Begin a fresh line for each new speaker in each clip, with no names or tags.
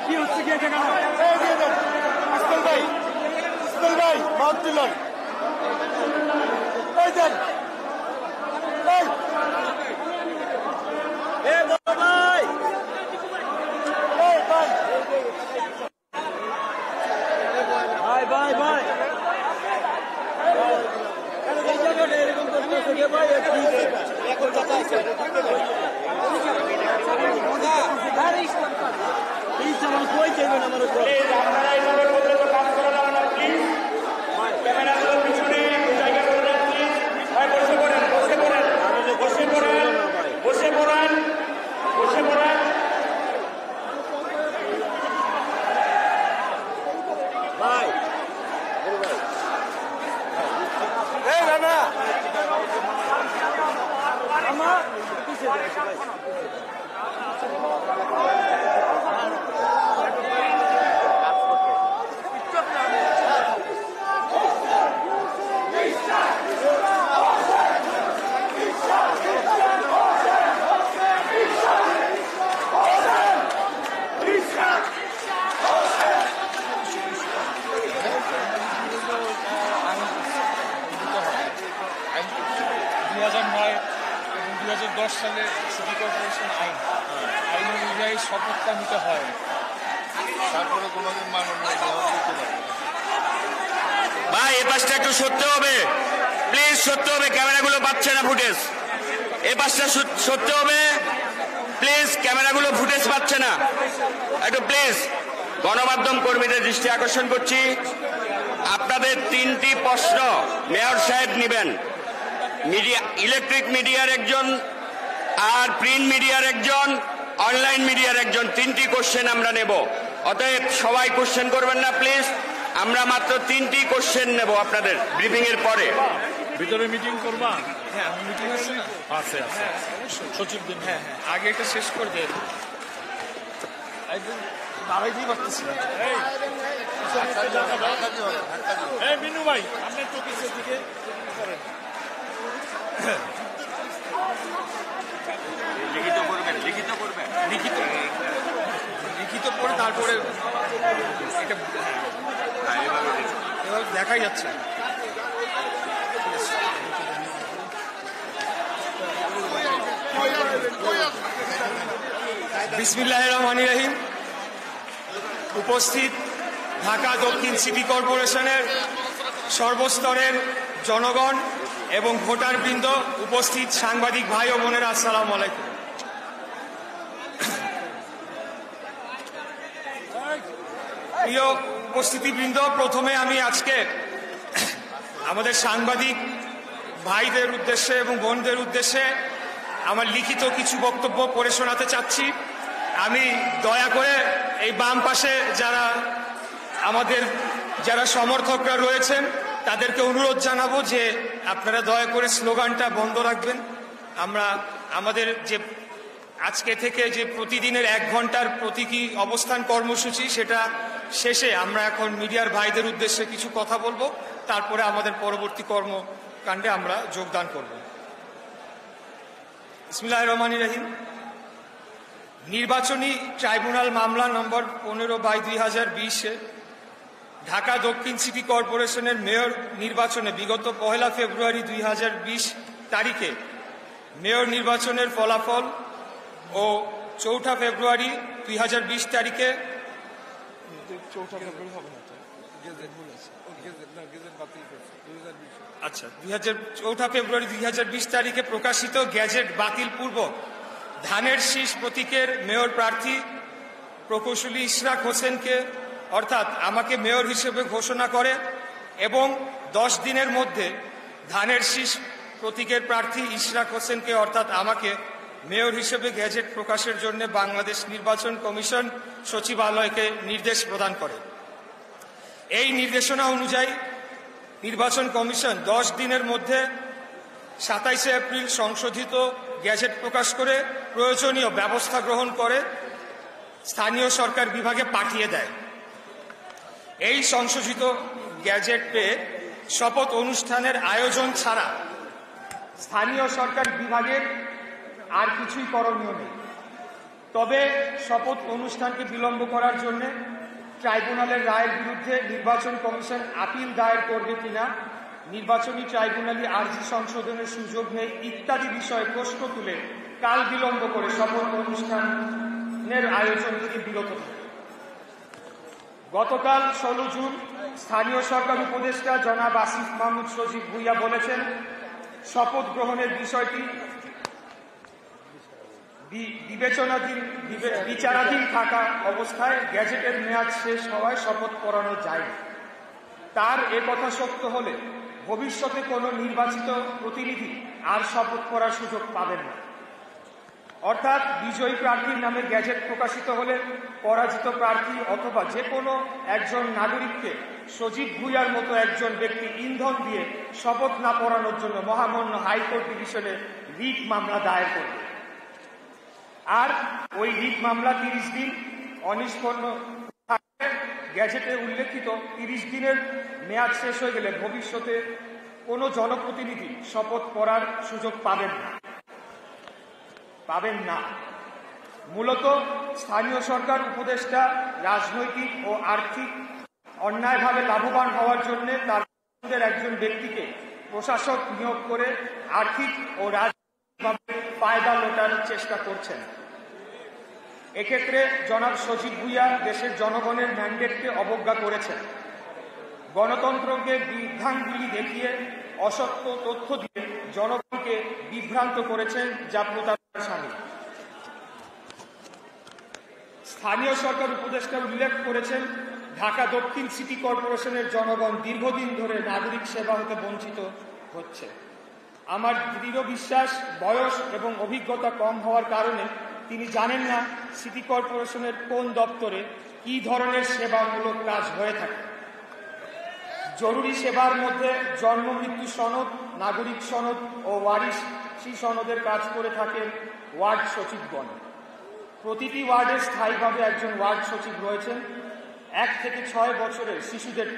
কি হচ্ছে কি ভাই ভাই মাউথ দিলেন
সালে সিটি কর্পোরেশন আইন অনুযায়ী শপথটা নিতে হয়, তারপরে কোনোদিন
ভাই এ পাশটা একটু সরতে হবে, প্লিজ সরতে হবে, ক্যামেরাগুলো পাচ্ছে না ফুটেজ। এ পাশটা সরতে হবে প্লিজ, ক্যামেরাগুলো ফুটেজ পাচ্ছে না, একটু প্লিজ। গণমাধ্যম কর্মীদের দৃষ্টি আকর্ষণ করছি, আপনাদের 3টি প্রশ্ন মেয়র সাহেব নেবেন। মিডিয়া, ইলেকট্রিক মিডিয়ার একজন, আর প্রিন্ট মিডিয়ার একজন, অনলাইন মিডিয়ার একজন, 3টি কোশ্চেন আমরা নেব। অতএব সবাই কোশ্চেন করবেন না প্লিজ, আমরা মাত্র 3টি কোশ্চেন নেব আপনাদের ব্রিফিং এর পরে।
ভিতরে মিটিং করবা? হ্যাঁ, মিটিং আছে না? আছে অবশ্যই, সচিব দিন। হ্যাঁ, আগে এটা শেষ করে দেন। দাঁড়াইতেই পারতেছি না। এই মিনু ভাই, আপনি একটু পিছের দিকে করেন।
লিখিত করবেন, লিখিত করবেন,
লিখিত করে তারপরে এটা এভাবে দেখাই যাচ্ছে। বিসমিল্লাহির রহমানির রহিম। উপস্থিত ঢাকা দক্ষিণ সিটি কর্পোরেশনের সর্বস্তরের জনগণ এবং ভোটারবৃন্দ, উপস্থিত সাংবাদিক ভাই ও বোনেরা, আসসালামু আলাইকুম। প্রিয় উপস্থিতিবৃন্দ, প্রথমে আমি আজকে আমাদের সাংবাদিক ভাইদের উদ্দেশ্যে এবং বোনদের উদ্দেশ্যে আমার লিখিত কিছু বক্তব্য পড়ে শোনাতে চাচ্ছি। আমি দয়া করে এই বাম পাশে যারা সমর্থকরা রয়েছেন তাদেরকে অনুরোধ জানাবো যে আপনারা দয়া করে স্লোগানটা বন্ধ রাখবেন। আমাদের যে আজকে থেকে যে প্রতিদিনের 1 ঘন্টার প্রতীকী অবস্থান কর্মসূচি, সেটা শেষে আমরা এখন মিডিয়ার ভাইদের উদ্দেশ্যে কিছু কথা বলবো, তারপরে আমাদের পরবর্তী কর্মকাণ্ডে আমরা যোগদান করব। বিসমিল্লাহির রহমানির রহিম। নির্বাচনী ট্রাইব্যুনাল মামলা নম্বর 15/2020-এ ঢাকা দক্ষিণ সিটি কর্পোরেশনের মেয়র নির্বাচনে বিগত 1 ফেব্রুয়ারি 2020 তারিখে মেয়র নির্বাচনের ফলাফল ও 4 ফেব্রুয়ারি 2020 তারিখে 4 ফেব্রুয়ারি 2020 তারিখে প্রকাশিত গেজেট বাতিল পূর্বক ধানের শীষ প্রতীকের মেয়র প্রার্থী প্রকৌশলী ইশরাক হোসেনকে অর্থাৎ আমাকে মেয়র হিসেবে ঘোষণা করে এবং 10 দিনের মধ্যে ধানের শীষ প্রতীকের প্রার্থী ইশরাক হোসেনকে অর্থাৎ আমাকে মেয়র হিসেবে গেজেট প্রকাশের জন্য বাংলাদেশ নির্বাচন কমিশন সচিবালয়কে নির্দেশ প্রদান করে। এই নির্দেশনা অনুযায়ী নির্বাচন কমিশন 10 দিনের মধ্যে 27 এপ্রিল সংশোধিত গেজেট প্রকাশ করে প্রয়োজনীয় ব্যবস্থা গ্রহণ করে স্থানীয় সরকার বিভাগে পাঠিয়ে দেয়। এই সংশোধিত গ্যাজেটে শপথ অনুষ্ঠানের আয়োজন ছাড়া স্থানীয় সরকার বিভাগের আর কিছুই করণীয় নেই। তবে শপথ অনুষ্ঠানকে বিলম্ব করার জন্য ট্রাইব্যুনালের রায়ের বিরুদ্ধে নির্বাচন কমিশন আপিল দায়ের করবে কিনা, নির্বাচনী ট্রাইব্যুনালে আর্জি সংশোধনের সুযোগ নেই ইত্যাদি বিষয়ে প্রশ্ন তুলে কাল বিলম্ব করে শপথ অনুষ্ঠানের আয়োজন থেকে বিরত থাকে। গতকাল 16 জুন স্থানীয় সরকার উপদেষ্টা জনাব আসিফ মাহমুদ সজীব ভুইয়া বলেছেন, শপথ গ্রহণের বিষয়টি বিচারাধীন থাকা অবস্থায় গ্যাজেটের মেয়াদ শেষ হওয়ায় শপথ পড়ানো যায়নি। তার এ কথা সত্য হলে ভবিষ্যতে কোনো নির্বাচিত প্রতিনিধি আর শপথ পড়ার সুযোগ পাবেন না। অর্থাৎ বিজয়ী প্রার্থীর নামে গ্যাজেট প্রকাশিত হলে পরাজিত প্রার্থী অথবা যে কোনো একজন নাগরিককে সজীব ভুইয়ার মতো একজন ব্যক্তি ইন্ধন দিয়ে শপথ না পড়ানোর জন্য মহামান্য হাইকোর্ট ডিভিশনে রিট মামলা দায়ের করবে। আর ওই রিট মামলা 30 দিন অনিষ্পন্ন থাকবে। গ্যাজেটে উল্লেখিত 30 দিনের মেয়াদ শেষ হয়ে গেলে ভবিষ্যতে কোনো জনপ্রতিনিধি শপথ পড়ার সুযোগ পাবেন না। মূলত স্থানীয় সরকার উপদেষ্টা রাজনৈতিক ও আর্থিক অন্যায়ভাবে লাভবান হওয়ার জন্য তার একজন ব্যক্তিকে প্রশাসক নিয়োগ করে আর্থিক ও রাজনৈতিকভাবে ফায়দা লোটানোর চেষ্টা করছেন। এক্ষেত্রে জনাব সজীব ভুইয়া দেশের জনগণের ম্যান্ডেটকে অবজ্ঞা করেছেন। গণতন্ত্রকে বিভ্রান্তি দেখিয়ে অসত্য তথ্য দিয়ে জনগণকে বিভ্রান্ত করেছেন, যা প্রতারণার শামিল। স্থানীয় সরকার উপদেষ্টা উল্লেখ করেছেন, ঢাকা দক্ষিণ সিটি কর্পোরেশনের জনগণ দীর্ঘদিন ধরে নাগরিক সেবা হতে বঞ্চিত হচ্ছে। আমার দৃঢ় বিশ্বাস বয়স এবং অভিজ্ঞতা কম হওয়ার কারণে তিনি জানেন না সিটি কর্পোরেশনের কোন দপ্তরে কি ধরনের সেবামূলক কাজ হয়ে থাকে। জরুরি সেবার মধ্যে জন্ম মৃত্যু সনদ, নাগরিক সনদ ও ওয়ারিশি সনদের কাজ করে থাকেন ওয়ার্ড সচিবগণ। প্রতিটি ওয়ার্ডে স্থায়ীভাবে একজন ওয়ার্ড সচিব রয়েছেন। 1 থেকে 6 বছরের শিশুদের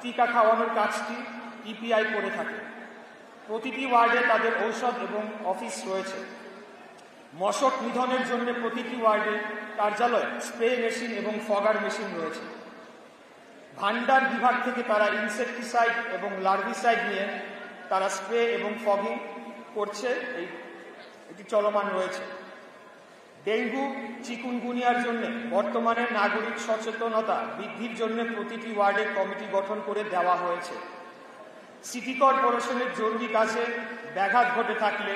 টিকা খাওয়ানোর কাজটি ইপিআই করে থাকে। প্রতিটি ওয়ার্ডে তাদের ঔষধ এবং অফিস রয়েছে। মশক নিধনের জন্য প্রতিটি ওয়ার্ডে কার্যালয়, স্প্রে মেশিন এবং ফগার মেশিন রয়েছে। ভান্ডার বিভাগ থেকে তারা ইনসেকটিসাইড এবং লার্ভিসাইড নিয়ে তারা স্প্রে এবং ফগিং করছে, এটি চলমান রয়েছে। ডেঙ্গু চিকুনগুনিয়ার জন্য বর্তমানে নাগরিক সচেতনতা বৃদ্ধির জন্য প্রতিটি ওয়ার্ডে কমিটি গঠন করে দেওয়া হয়েছে। সিটি কর্পোরেশনের জরুরি কাজে ব্যাঘাত ঘটে থাকলে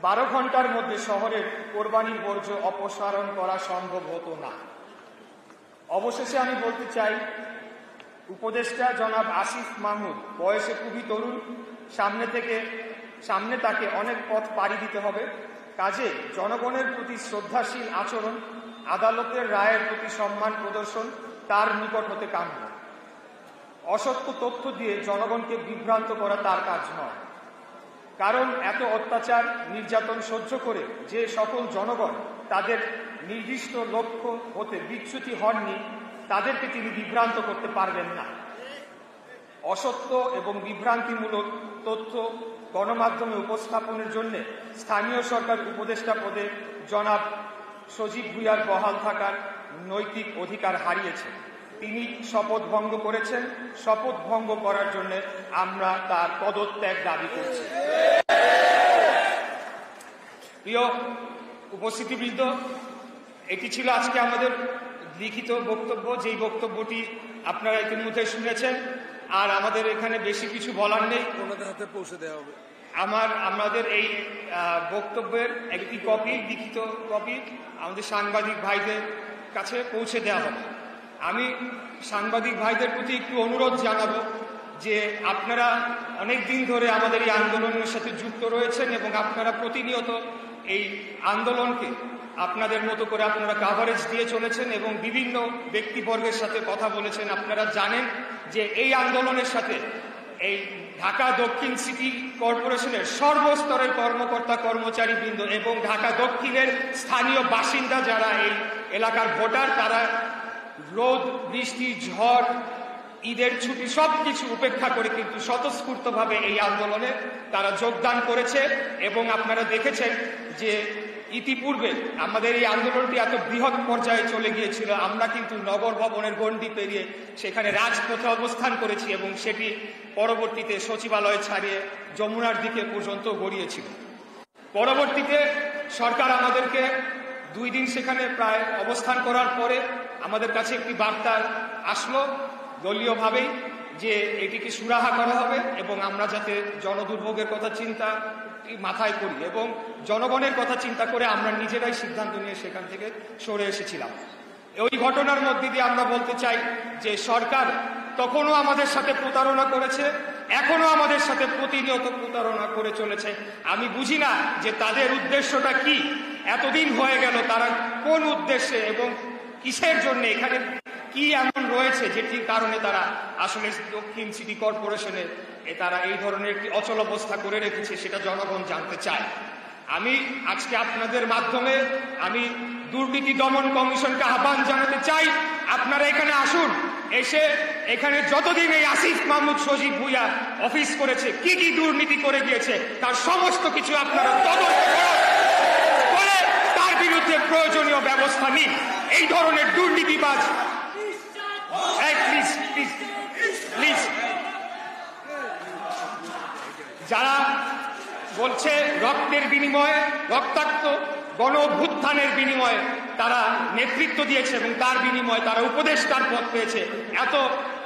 12 ঘন্টার মধ্যে শহরের কোরবানির বর্জ্য অপসারণ করা সম্ভব হতো না। অবশেষে আমি বলতে চাই, উপদেষ্টা জনাব আসিফ মাহমুদ বয়সে খুবই তরুণ, সামনে তাকে অনেক পথ পাড়ি দিতে হবে। কাজে জনগণের প্রতি শ্রদ্ধাশীল আচরণ, আদালতের রায়ের প্রতি সম্মান প্রদর্শন তার নিকট হতে কাম্য। অসত্য তথ্য দিয়ে জনগণকে বিভ্রান্ত করা তার কাজ নয়। কারণ এত অত্যাচার নির্যাতন সহ্য করে যে সকল জনগণ তাদের নির্দিষ্ট লক্ষ্য হতে বিচ্যুতি হননি, তাদেরকে তিনি বিভ্রান্ত করতে পারবেন না। অসত্য এবং বিভ্রান্তিমূলক তথ্য গণমাধ্যমে উপস্থাপনের জন্য স্থানীয় সরকার উপদেষ্টা পদে জনাব সজীব ভুইয়ার বহাল থাকার নৈতিক অধিকার হারিয়েছেন। তিনি শপথ ভঙ্গ করেছেন। শপথ ভঙ্গ করার জন্য আমরা তার পদত্যাগ দাবি করছি। প্রিয় উপস্থিতিবৃন্দ, এটি ছিল আজকে আমাদের লিখিত বক্তব্য, যেই বক্তব্যটি আপনারা ইতিমধ্যে শুনেছেন। আর আমাদের এখানে বেশি কিছু বলার নেই,
ওনাদের হাতে পৌঁছে দেওয়া হবে।
আমাদের এই বক্তব্যের একটি কপি, লিখিত কপি আমাদের সাংবাদিক ভাইদের কাছে পৌঁছে দেওয়া হবে। আমি সাংবাদিক ভাইদের প্রতি একটু অনুরোধ জানাবো যে আপনারা অনেক দিন ধরে আমাদের এই আন্দোলনের সাথে যুক্ত রয়েছেন এবং আপনারা প্রতিনিয়ত এই আন্দোলনকে আপনাদের মতো করে আপনারা কাভারেজ দিয়ে চলেছেন এবং বিভিন্ন ব্যক্তিবর্গের সাথে কথা বলেছেন। আপনারা জানেন যে এই আন্দোলনের সাথে এই ঢাকা দক্ষিণ সিটি কর্পোরেশনের সর্বস্তরের কর্মকর্তা কর্মচারীবৃন্দ এবং ঢাকা দক্ষিণের স্থানীয় বাসিন্দা যারা এই এলাকার ভোটার, তারা রোদ বৃষ্টি ঝড় ঈদের ছুটি সবকিছু উপেক্ষা করে কিন্তু স্বতঃস্ফূর্তভাবে এই আন্দোলনে তারা যোগদান করেছে। এবং আপনারা দেখেছেন যে ইতিপূর্বে আমাদের এই আন্দোলনটি এত বৃহৎ পর্যায়ে চলে গিয়েছিল, আমরা কিন্তু নগর ভবনের গণ্ডি পেরিয়ে সেখানে রাজপথে অবস্থান করেছি এবং সেটি পরবর্তীতে সচিবালয় ছাড়িয়ে যমুনার দিকে পর্যন্ত গড়িয়েছিল। পরবর্তীতে সরকার আমাদেরকে 2 দিন সেখানে প্রায় অবস্থান করার পরে আমাদের কাছে একটি বার্তা আসলো দলীয়ভাবেই যে এটিকে সুরাহা করা হবে এবং আমরা যাতে জনদুর্ভোগের কথা চিন্তা মাথায় করি এবং জনগণের কথা চিন্তা করে আমরা নিজেরাই সিদ্ধান্ত নিয়ে সেখান থেকে সরে এসেছিলাম। ওই ঘটনার মধ্যে দিয়ে আমরা বলতে চাই যে সরকার তখনও আমাদের সাথে প্রতারণা করেছে, এখনো আমাদের সাথে প্রতিনিয়ত প্রতারণা করে চলেছে। আমি বুঝি না যে তাদের উদ্দেশ্যটা কি, এতদিন হয়ে গেল তারা কোন উদ্দেশ্যে এবং কিসের জন্য, এখানে কি এমন রয়েছে যেটির কারণে তারা আসলে দক্ষিণ সিটি কর্পোরেশনে তারা এই ধরনের একটি অচল অবস্থা করে রেখেছে, সেটা জনগণ জানতে চায়। আমি আজকে আপনাদের মাধ্যমে আমি দুর্নীতি দমন কমিশনকে আহ্বান জানাতে চাই, আপনারা এখানে আসুন, এসে এখানে যতদিন এই আসিফ মাহমুদ সজীব ভুইয়া অফিস করেছে, কি কি দুর্নীতি করে গিয়েছে তার সমস্ত কিছু আপনারা তদন্ত করে তার বিরুদ্ধে প্রয়োজনীয় ব্যবস্থা নিন। এই ধরনের দুর্নীতিবাজ প্লিজ যারা বলছে রক্তের বিনিময়ে, রক্তাক্ত গণ অভ্যুত্থানের বিনিময়ে তারা নেতৃত্ব দিয়েছে এবং তার বিনিময়ে তারা উপদেষ্টার পদ পেয়েছে, এত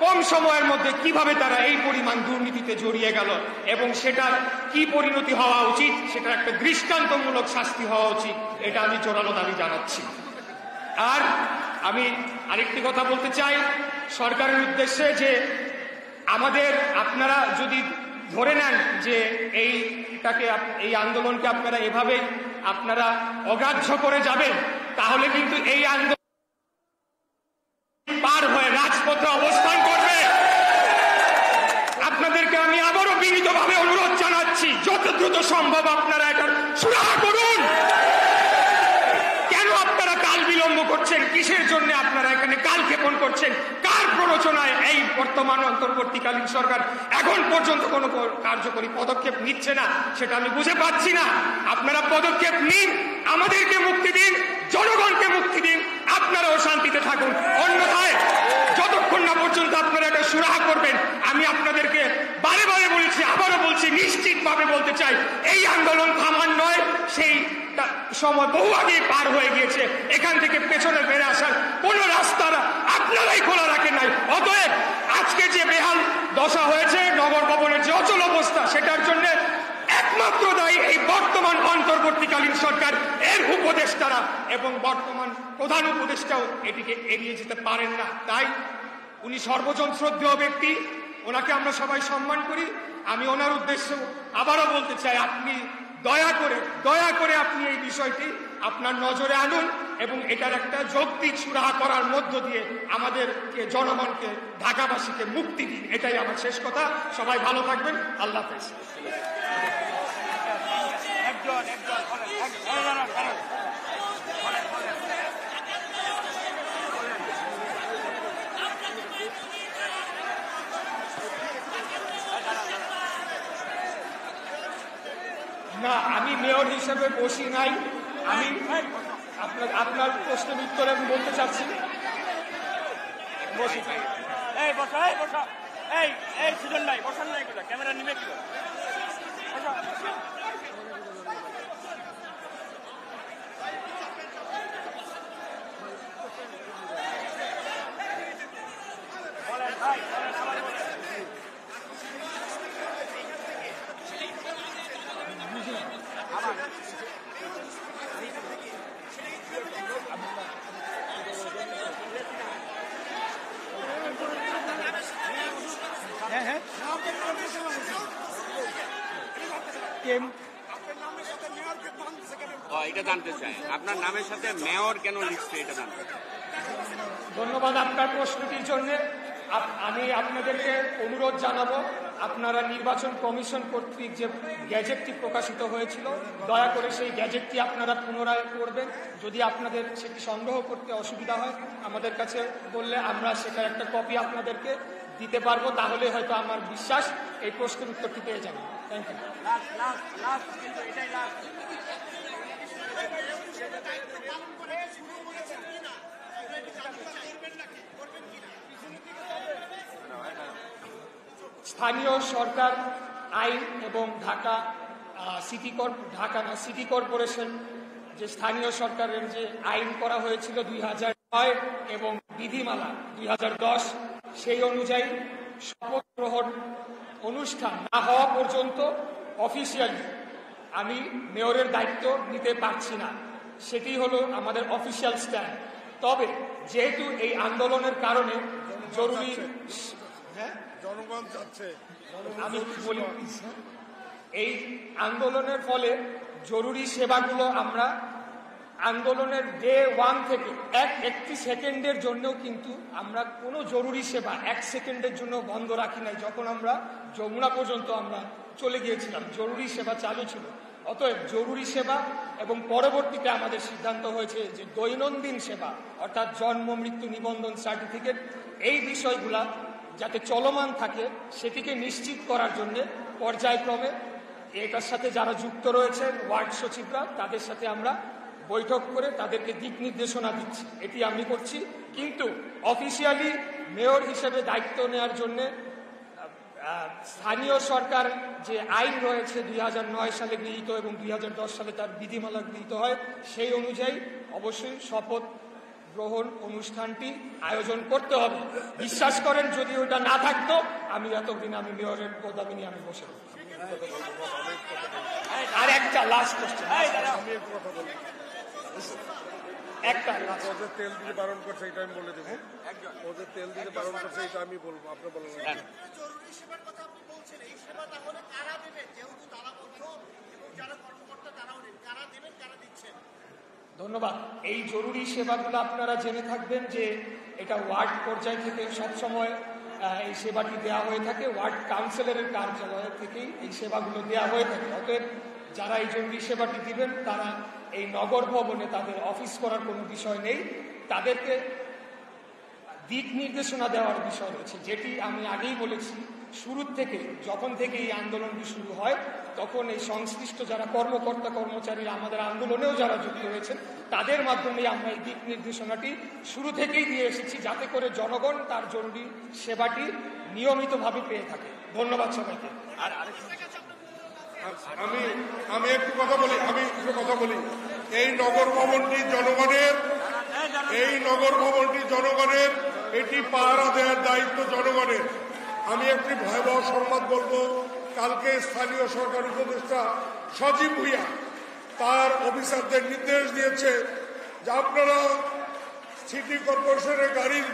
কম সময়ের মধ্যে কিভাবে তারা এই পরিমাণ দুর্নীতিতে জড়িয়ে গেল এবং সেটার কি পরিণতি হওয়া উচিত, সেটার একটা দৃষ্টান্তমূলক শাস্তি হওয়া উচিত, এটা আমি জোরালো দাবি জানাচ্ছি। আর আমি আরেকটি কথা বলতে চাই সরকারের উদ্দেশ্যে যে আমাদের, আপনারা যদি ধরে নেন যে এই আন্দোলনকে আপনারা এভাবে আপনারা অগ্রাহ্য করে যাবেন, তাহলে কিন্তু এই আন্দোলন পার হয়ে রাজপথে অবস্থান করবে। আপনাদেরকে আমি আবারও বিনীতভাবে অনুরোধ জানাচ্ছি, যত দ্রুত সম্ভব আপনারা এটার সুরাহা করুন। কেন আপনারা কাল বিলম্ব করছেন? কিসের জন্য আপনারা এখানে কাল ক্ষেপণ করছেন? কার প্ররোচনায় এই বর্তমান অন্তর্বর্তীকালীন সরকার এখন পর্যন্ত কোনো কার্যকরী পদক্ষেপ নিচ্ছে না, সেটা আমি বুঝে পাচ্ছি না। আপনারা পদক্ষেপ নিন, আমাদেরকে মুক্তি দিন, জনগণকে মুক্তি দিন, আপনারাও শান্তিতে থাকুন। অন্যথায় যতক্ষণ না পর্যন্ত আপনারা এটা সুরাহা করবেন, আমি আপনাদেরকে বারে বারে বলেছি, আবারও বলছি, নিশ্চিতভাবে বলতে চাই, এই আন্দোলন থামার নয়, সেই সময় বহু আগে পার হয়ে গিয়েছে। এখান থেকে পেছনে ফিরে আসার কোন রাস্তা আপনারাই খোলা রাখেন নাই। অতএব আজকে যে বেহাল দশা হয়েছে, নগর ভবনের যে অচল অবস্থা, সেটার জন্য একমাত্র দায়ী এই বর্তমান অন্তর্বর্তীকালীন সরকার, এর উপদেষ্টারা এবং বর্তমান প্রধান উপদেষ্টাও এটিকে এড়িয়ে যেতে পারেন না। তাই উনি সর্বজন শ্রদ্ধেয় ব্যক্তি, ওনাকে আমরা সবাই সম্মান করি। আমি ওনার উদ্দেশ্যে আবারও বলতে চাই, আপনি দয়া করে আপনি এই বিষয়টি আপনার নজরে আনুন এবং এটার একটা যৌক্তিক সুরাহা করার মধ্য দিয়ে আমাদেরকে, জনগণকে, ঢাকাবাসীকে মুক্তি দিন। এটাই আমার শেষ কথা। সবাই ভালো থাকবেন। আল্লাহ হাফেজ। না, আমি মেয়র হিসেবে বসি নাই। আমি আপনার প্রশ্নের উত্তরে আমি বলতে চাচ্ছি, বসি।
এই বসা, এই বসা, এই সুজন নাই, বসান নাই, ক্যামেরা নিবে কি? বলেন ভাই, এটা জানতে চাই, আপনার নামের সাথে মেয়র কেন লিখছে, এটা জানতে চাই।
ধন্যবাদ আপনার প্রশ্নটির জন্য। আমি আপনাদেরকে অনুরোধ জানাবো, আপনারা নির্বাচন কমিশন কর্তৃক যে গ্যাজেটটি প্রকাশিত হয়েছিল, দয়া করে সেই গ্যাজেটটি আপনারা পুনরায় করবেন। যদি আপনাদের সেটি সংগ্রহ করতে অসুবিধা হয়, আমাদের কাছে বললে আমরা সেটার একটা কপি আপনাদেরকে দিতে পারবো, তাহলে হয়তো আমার বিশ্বাস এই প্রশ্নের উত্তরটি পেয়ে যাবে। Thank you.
লাস্ট কিন্তু এটাই লাস্ট।
স্থানীয় সরকার আইন এবং সিটি কর্পোরেশন যে স্থানীয় সরকারের যে আইন করা হয়েছিল 2009 এবং বিধিমালা 2010, সেই অনুযায়ী শপথ গ্রহণ অনুষ্ঠান না হওয়া পর্যন্ত অফিসিয়ালি আমি মেয়রের দায়িত্ব নিতে পারছি না। সেটি হলো আমাদের অফিসিয়াল স্ট্যান্ড। তবে যেহেতু এই আন্দোলনের কারণে জরুরি,
জনগণ চাচ্ছে,
আমি বলি, এই আন্দোলনের ফলে জরুরি সেবাগুলো আমরা আন্দোলনের ডে 1 থেকে একটি সেকেন্ডের জন্যও কিন্তু আমরা কোনো জরুরি সেবা 1 সেকেন্ডের জন্য বন্ধ রাখি নাই। যখন আমরা যমুনা পর্যন্ত আমরা চলে গিয়েছিলাম, জরুরি সেবা চালু ছিল। অতএব জরুরি সেবা এবং পরবর্তীতে আমাদের সিদ্ধান্ত হয়েছে যে দৈনন্দিন সেবা অর্থাৎ জন্ম মৃত্যু নিবন্ধন সার্টিফিকেট, এই বিষয়গুলা যাতে চলমান থাকে সেটিকে নিশ্চিত করার জন্য পর্যায়ক্রমে এটার সাথে যারা যুক্ত রয়েছেন ওয়ার্ড সচিবরা, তাদের সাথে আমরা বৈঠক করে তাদেরকে দিক নির্দেশনা দিচ্ছি। এটি আমি করছি। কিন্তু অফিসিয়ালি মেয়র হিসেবে দায়িত্ব নেওয়ার জন্য স্থানীয় সরকার যে আইন রয়েছে 2009 সালে গৃহীত এবং 2010 সালে তার বিধিমালা গৃহীত হয়, সেই অনুযায়ী অবশ্যই শপথ গ্রহণ অনুষ্ঠানটি আয়োজন করতে হবে। বিশ্বাস করেন, যদি ওটা না থাকতো আমি এতদিন আমি মেয়রের পদবি নিয়ে আমি বসে আর একটা লাস্ট কোশ্চেন,
আমি একটু কথা বলি।
একটা
ওদের তেল দিতে বারণ করছে, এটা আমি বলে দেবো। ওদের তেল দিতে বারণ করছে, এটা আমি বলবো, আপনি বলেন।
জরুরি সেবার কথা আপনি বলছেন, এই সেবা তাহলে কারা দেবেন? যেহেতু তালাবদ্ধ এবং যারা কর্মকর্তা তারাও নেন, কারা দেবেন, কারা দিচ্ছেন?
ধন্যবাদ। এই জরুরি সেবাগুলো আপনারা জেনে থাকবেন যে এটা ওয়ার্ড পর্যায় থেকে সবসময় এই সেবাটি দেওয়া হয়ে থাকে। ওয়ার্ড কাউন্সিলরের কার্যালয় থেকেই এই সেবাগুলো দেওয়া হয়ে থাকে। অতএব যারা এই জরুরি সেবাটি দিবেন তারা এই নগর ভবনে তাদের অফিস করার কোনো বিষয় নেই, তাদেরকে দিক নির্দেশনা দেওয়ার বিষয় রয়েছে, যেটি আমি আগেই বলেছি। শুরুর থেকে, যখন থেকে এই আন্দোলনটি শুরু হয়, তখন এই সংশ্লিষ্ট যারা কর্মকর্তা কর্মচারীরা আমাদের আন্দোলনেও যারা যুক্ত হয়েছেন, তাদের মাধ্যমে আমরা এই দিক নির্দেশনাটি শুরু থেকেই দিয়ে এসেছি, যাতে করে জনগণ তার জরুরি সেবাটি নিয়মিতভাবে পেয়ে থাকে। ধন্যবাদ সবাইকে।
আমি একটু কথা বলি। এই নগর ভবনটি জনগণের, এটি পাহারা দেওয়ার দায়িত্ব জনগণের। আমি একটি ভয়াবহ সংবাদ বলবো। কালকে স্থানীয় সরকার উপদেষ্টা সজীব ভুইয়া তার অফিসারদের নির্দেশ দিয়েছে যে আপনারা সিটি কর্পোরেশনের গাড়ির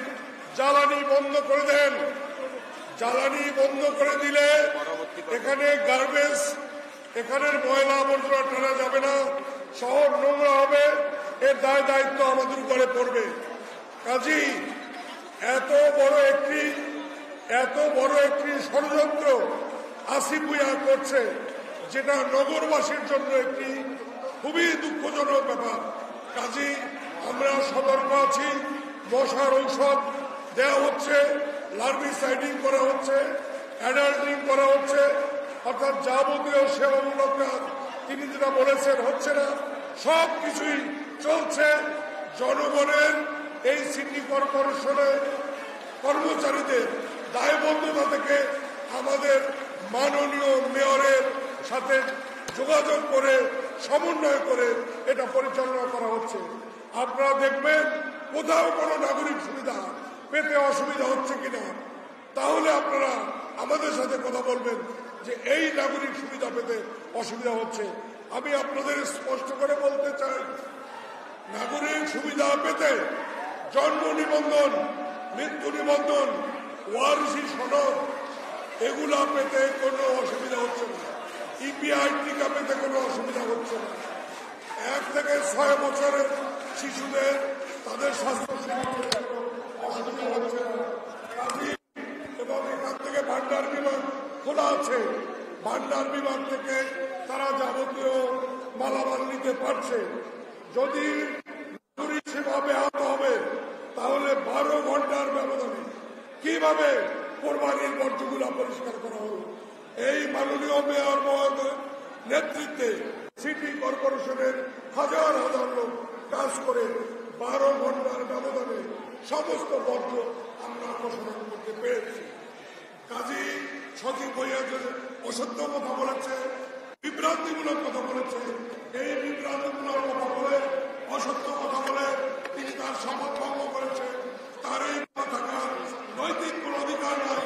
জ্বালানি বন্ধ করে দেন। জ্বালানি বন্ধ করে দিলে এখানে গার্বেজ, এখানের ময়লা আবর্জনা টানা যাবে না, শহর নোংরা হবে, এর দায়িত্ব আমাদের উপরে পড়বে। কাজেই এত বড় একটি ষড়যন্ত্র আসিফ ভুইয়া করছে, যেটা নগরবাসীর জন্য একটি খুবই দুঃখজনক ব্যাপার। কাজেই আমরা সতর্ক আছি। মশার ঔষধ দেওয়া হচ্ছে, লার্ভিসাইডিং করা হচ্ছে, অ্যাডাল্টিং করা হচ্ছে, অর্থাৎ যাবতীয় সেবামূলক কাজ তিনি যেটা বলেছেন হচ্ছে না, সব কিছুই চলছে। জনগণের এই সিটি কর্পোরেশনের কর্মচারীদের দায়বদ্ধতা থেকে আমাদের মাননীয় মেয়রের সাথে যোগাযোগ করে সমন্বয় করে এটা পরিচালনা করা হচ্ছে। আপনারা দেখবেন কোথাও কোনো নাগরিক সুবিধা পেতে অসুবিধা হচ্ছে কিনা, তাহলে আপনারা আমাদের সাথে কথা বলবেন যে এই নাগরিক সুবিধা পেতে অসুবিধা হচ্ছে। আমি আপনাদের স্পষ্ট করে বলতে চাই, নাগরিক সুবিধা পেতে জন্ম নিবন্ধন, মৃত্যু নিবন্ধন, ওয়ারিশি সনদ, এগুলা পেতে কোনো অসুবিধা হচ্ছে না। ইপিআই টিকা পেতে কোনো অসুবিধা হচ্ছে না। 1 থেকে 6 বছরের শিশুদের তাদের স্বাস্থ্য অসুবিধা হচ্ছে না। এবং এখান থেকে ভান্ডার বিভাগ খোলা আছে, ভান্ডার বিভাগ থেকে তারা যাবতীয় মালামাল নিতে পারছে। যদি নাগরিক সেবা ব্যাহত হবে তাহলে 12 ঘন্টার ব্যবধানে কিভাবে কোরবানির বর্জ্যগুলো পরিষ্কার করা হলো। এই মাননীয় মেয়র মহোদয়ের নেতৃত্বে সিটি কর্পোরেশনের হাজার হাজার লোক কাজ করে 12 ঘন্টার ব্যবধানে সমস্ত বর্জ্য আমরা অপসারণ করতে পেরেছি। কাজী সচিব হইয়া যে অসত্য কথা বলেছে, বিভ্রান্তিমূলক কথা বলেছে, এই বিভ্রান্তিমূলক কথা বলে, অসত্য কথা বলে তিনি তার শপথ ভঙ্গ করেছে। তার এই থাকার নৈতিক কোন অধিকার নাই।